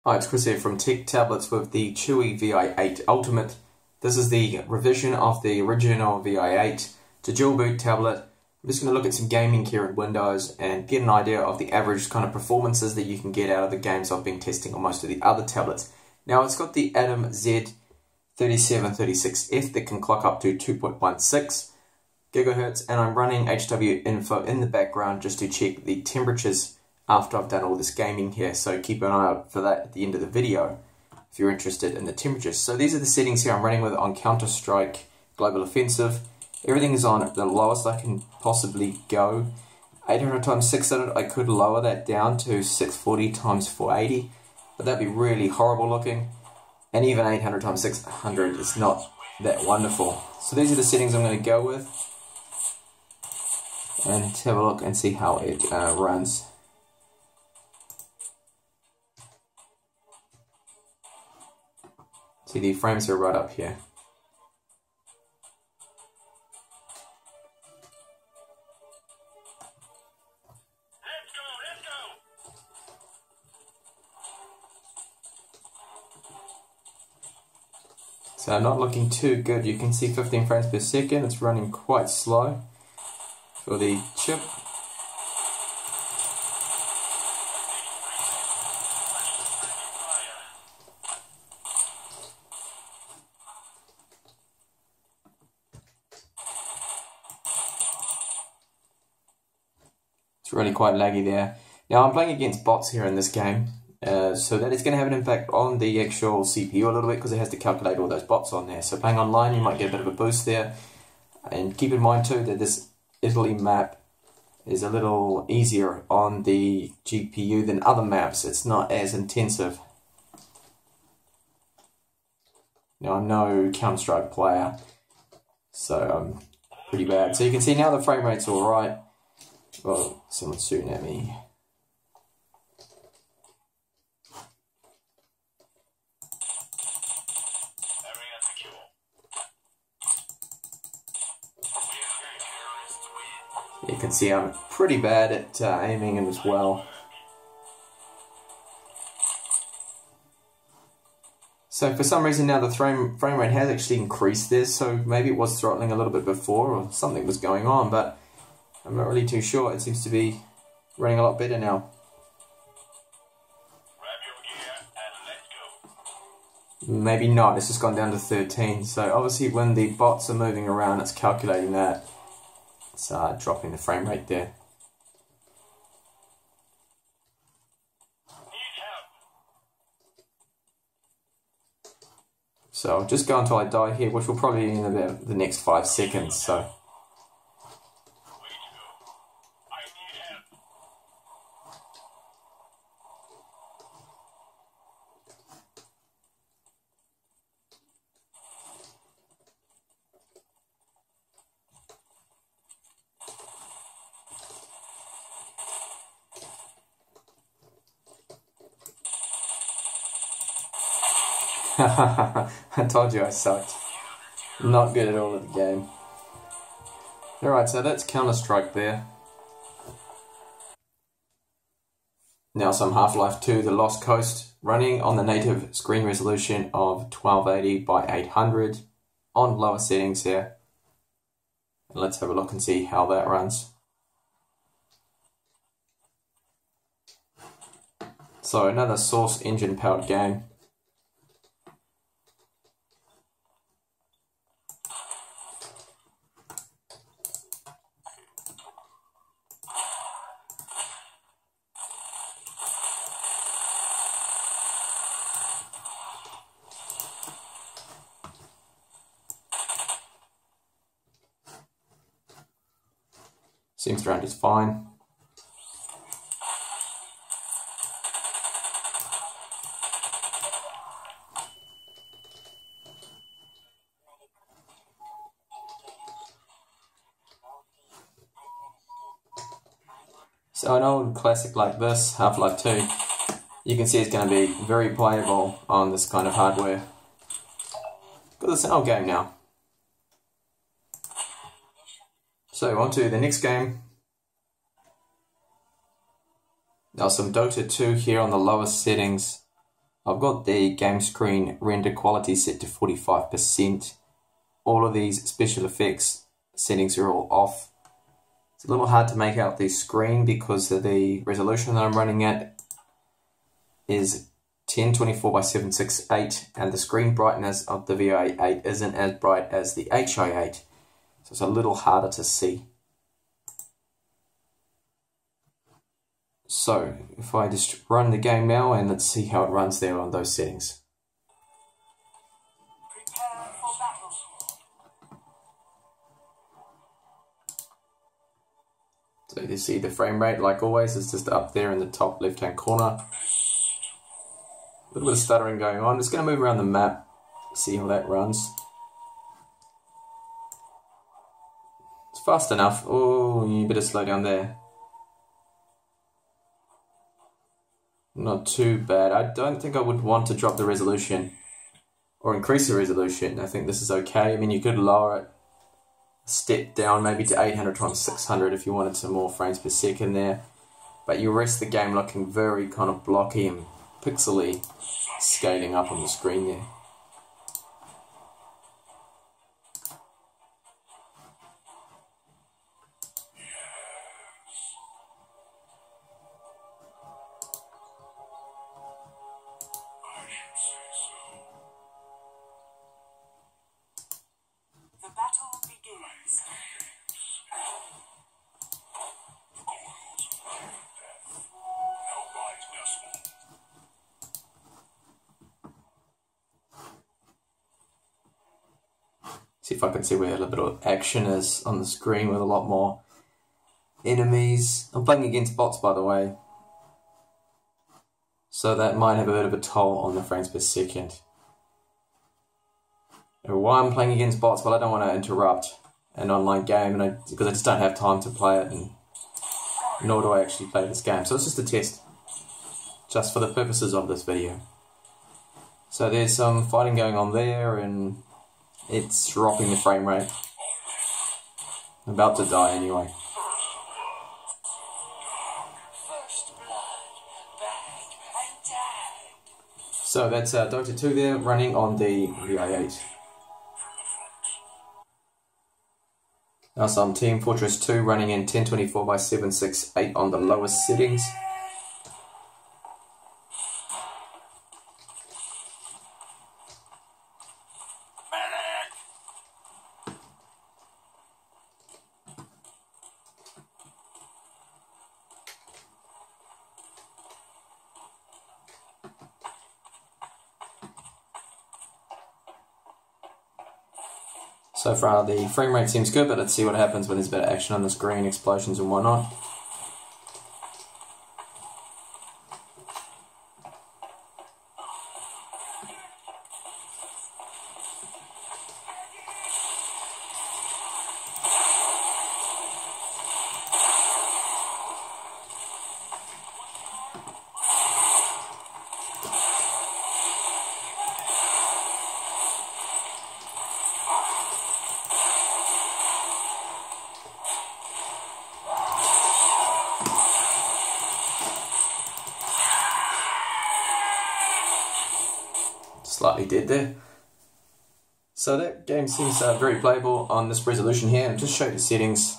Hi, it's Chris here from Tech Tablets with the Chuwi Vi8 Ultimate. This is the revision of the original Vi8. It's a dual boot tablet. I'm just going to look at some gaming here in Windows and get an idea of the average kind of performances that you can get out of the games I've been testing on most of the other tablets. Now, it's got the Atom Z3736F that can clock up to 2.16 gigahertz, and I'm running HW info in the background just to check the temperatures after I've done all this gaming here, so keep an eye out for that at the end of the video if you're interested in the temperatures. So these are the settings here I'm running with on Counter-Strike Global Offensive. Everything is on the lowest I can possibly go. 800 x 600, I could lower that down to 640 x 480, but that'd be really horrible looking. And even 800 x 600 is not that wonderful. So these are the settings I'm going to go with, and let's have a look and see how it runs. See, the frames are right up here. So not looking too good. You can see 15 frames per second. It's running quite slow for the chip. It's really quite laggy there. Now I'm playing against bots here in this game, so that is going to have an impact on the actual CPU a little bit because it has to calculate all those bots on there. So playing online you might get a bit of a boost there. And keep in mind too that this Italy map is a little easier on the GPU than other maps. It's not as intensive. Now I'm no Counter-Strike player, so I'm pretty bad. So you can see now the frame rate's alright. Well, someone's shooting at me. You can see I'm pretty bad at aiming as well. So for some reason now the frame rate has actually increased there, so maybe it was throttling a little bit before or something was going on, but I'm not really too sure. It seems to be running a lot better now. Maybe not, it's just gone down to 13. So obviously when the bots are moving around, it's calculating that. It's dropping the frame rate there. So I'll just go until I die here, which will probably be in about the next 5 seconds. So. I told you I sucked. Not good at all at the game. Alright, so that's Counter-Strike there. Now some Half-Life 2, The Lost Coast, running on the native screen resolution of 1280 by 800 on lower settings here. And let's have a look and see how that runs. So another Source engine powered game. Seems to run just fine. So an old classic like this, Half-Life 2, you can see it's going to be very playable on this kind of hardware. Because it's an old game now. So on to the next game. Now some Dota 2 here on the lowest settings. I've got the game screen render quality set to 45%. All of these special effects settings are all off. It's a little hard to make out the screen because of the resolution that I'm running at is 1024 by 768, and the screen brightness of the Vi8 isn't as bright as the HI8, so it's a little harder to see. So if I just run the game now, and let's see how it runs there on those settings. Prepare for battle. So you see the frame rate, like always, is just up there in the top left hand corner. A little bit of stuttering going on. Just going to move around the map, see how that runs. It's fast enough. Oh, you better slow down there. Not too bad. I don't think I would want to drop the resolution or increase the resolution. I think this is okay. I mean, you could lower it a step down, maybe to 800 times 600 if you wanted some more frames per second there. But you risk the game looking very kind of blocky and pixely scaling up on the screen there. The battle begins. See if I can see where a little bit of action is on the screen with a lot more enemies. I'm playing against bots, by the way, so that might have a bit of a toll on the frames per second. And why I'm playing against bots? Well, I don't want to interrupt an online game, because I just don't have time to play it, and nor do I actually play this game. So it's just a test, just for the purposes of this video. So there's some fighting going on there, and it's dropping the frame rate. I'm about to die anyway. First blood, bang and tag. So that's Dota 2 there, running on the Vi8. Now some Team Fortress 2 running in 1024 by 768 on the lowest settings. So far the frame rate seems good, but let's see what happens when there's a bit of action on the screen, explosions and whatnot. Slightly dead there. So that game seems very playable on this resolution here. I'll just show you the settings.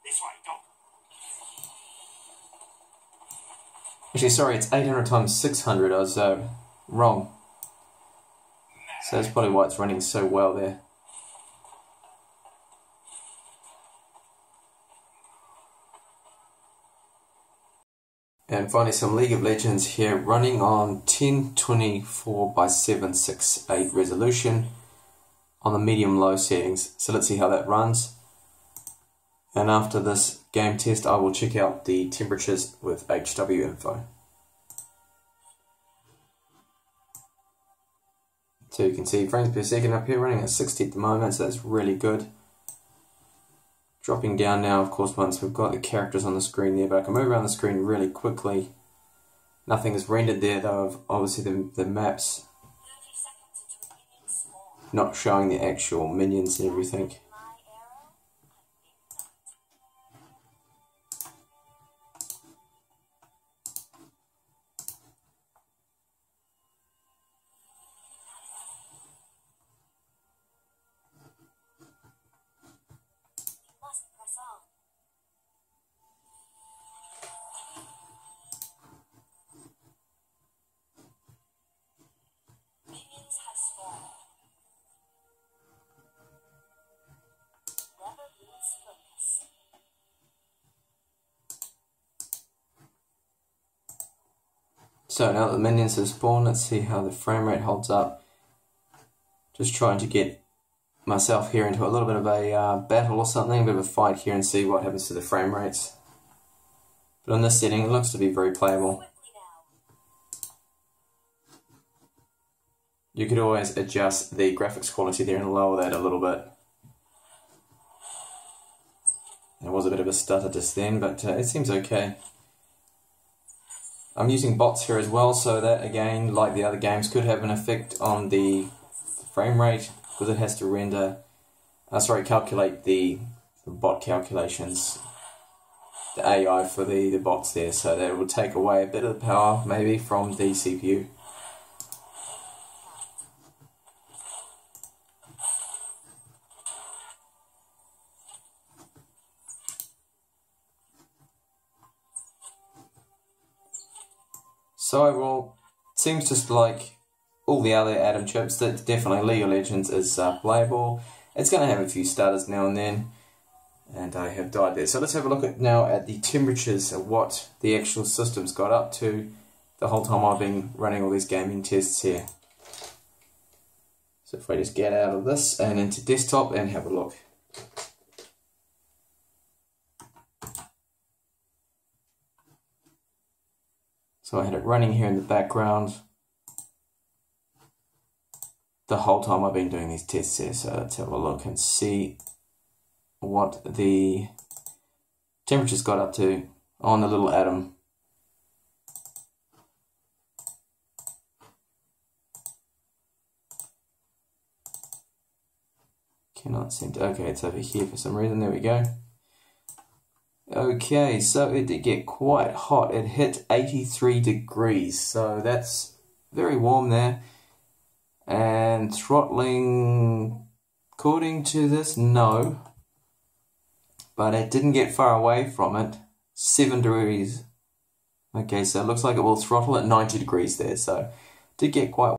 This way, dog. Actually, sorry, it's 800 times 600. I was wrong. So that's probably why it's running so well there. And finally some League of Legends here, running on 1024 by 768 resolution on the medium low settings. So let's see how that runs. And after this game test I will check out the temperatures with HW info. So you can see frames per second up here running at 60 at the moment, so that's really good. Dropping down now, of course, once we've got the characters on the screen there, but I can move around the screen really quickly. Nothing is rendered there though, of obviously the maps not showing the actual minions and everything. So now that the minions have spawned, let's see how the frame rate holds up. Just trying to get myself here into a little bit of a battle or something, a bit of a fight here, and see what happens to the frame rates. But on this setting, it looks to be very playable. You could always adjust the graphics quality there and lower that a little bit. There was a bit of a stutter just then, but it seems okay. I'm using bots here as well, so that again, like the other games, could have an effect on the frame rate, because it has to render, calculate the bot calculations, the AI for the bots there, so that it will take away a bit of the power maybe from the CPU. So overall, it seems just like all the other Atom chips that definitely League of Legends is playable. It's going to have a few stutters now and then, and I have died there. So let's have a look now at the temperatures of what the actual system's got up to the whole time I've been running all these gaming tests here. So if I just get out of this and into desktop and have a look. So I had it running here in the background the whole time I've been doing these tests here. So let's have a look and see what the temperature's got up to on the little Atom. Cannot seem to, okay, it's over here for some reason, there we go. Okay, so it did get quite hot. It hit 83 degrees, so that's very warm there. And throttling, according to this, no. But it didn't get far away from it. 7 degrees. Okay, so it looks like it will throttle at 90 degrees there, so it did get quite